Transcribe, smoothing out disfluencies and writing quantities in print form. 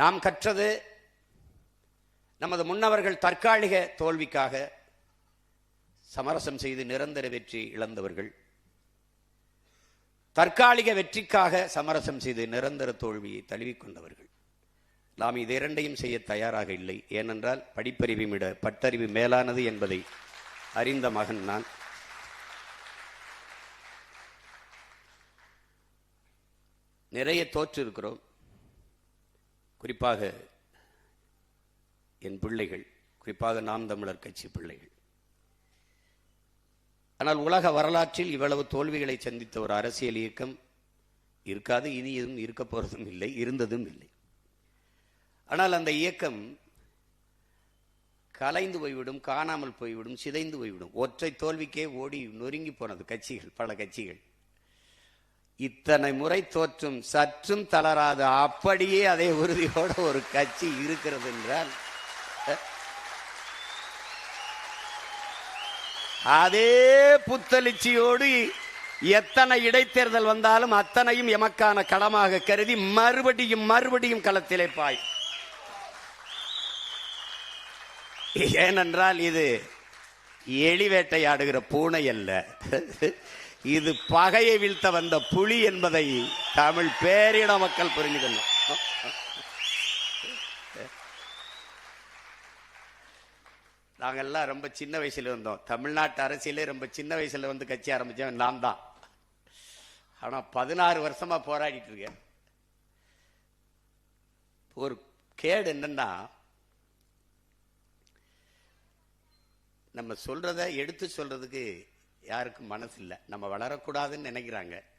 நாம் கற்றது நமது முன்னவர்கள் தற்காலிக தோல்விக்காக சமரசம் செய்து நிரந்தர வெற்றி இழந்தவர்கள், தற்காலிக வெற்றிக்காக சமரசம் செய்து நிரந்தர தோல்வியை தழுவிக்கொண்டவர்கள். நாம் இது இரண்டையும் செய்ய தயாராக இல்லை. ஏனென்றால் படிப்பறிவை விட பட்டறிவு மேலானது என்பதை அறிந்த மகன் நான். நிறைய தோற்று இருக்கிறோம். குறிப்பாக என் பிள்ளைகள், குறிப்பாக நாம் தமிழர் கட்சி பிள்ளைகள். ஆனால் உலக வரலாற்றில் இவ்வளவு தோல்விகளை சந்தித்த ஒரு அரசியல் இயக்கம் இருக்காது, இனி எதுவும் இருக்க போறதும் இல்லை, இருந்ததும் இல்லை. ஆனால் அந்த இயக்கம் கலைந்து போய்விடும், காணாமல் போய்விடும், சிதைந்து போய்விடும். ஒற்றை தோல்விக்கே ஓடி நொறுங்கி போனது கட்சிகள், பல கட்சிகள். இத்தனை முறை தோற்றும் சற்றும் தளராத அப்படியே அதே உறுதியோட ஒரு கட்சி இருக்கிறது என்றால் அதே புத்தளிச்சியோடு எத்தனை இடைத்தேர்தல் வந்தாலும் அத்தனையும் எமக்கான களமாக கருதி மறுபடியும் மறுபடியும் களத்திலே பாய். ஏனென்றால் இது எலி வேட்டையாடுகிற பூனை அல்ல, இது பகையை வீழ்த்த வந்த புலி என்பதை தமிழ் பேரிட மக்கள் புரிஞ்சுக்கணும். நாங்கெல்லாம் ரொம்ப சின்ன வயசுல இருந்தோம். தமிழ்நாட்டு அரசியலே ரொம்ப சின்ன வயசுல வந்து கட்சி ஆரம்பிச்சவன் நான் தான். ஆனா 16 வருஷமா போராடிட்டு இருக்கேன். ஒரு கேடு என்னன்னா, நம்ம சொல்றத எடுத்து சொல்றதுக்கு யாருக்கும் மனசு இல்லை. நம்ம வளரக்கூடாதுன்னு நினைக்கிறாங்க.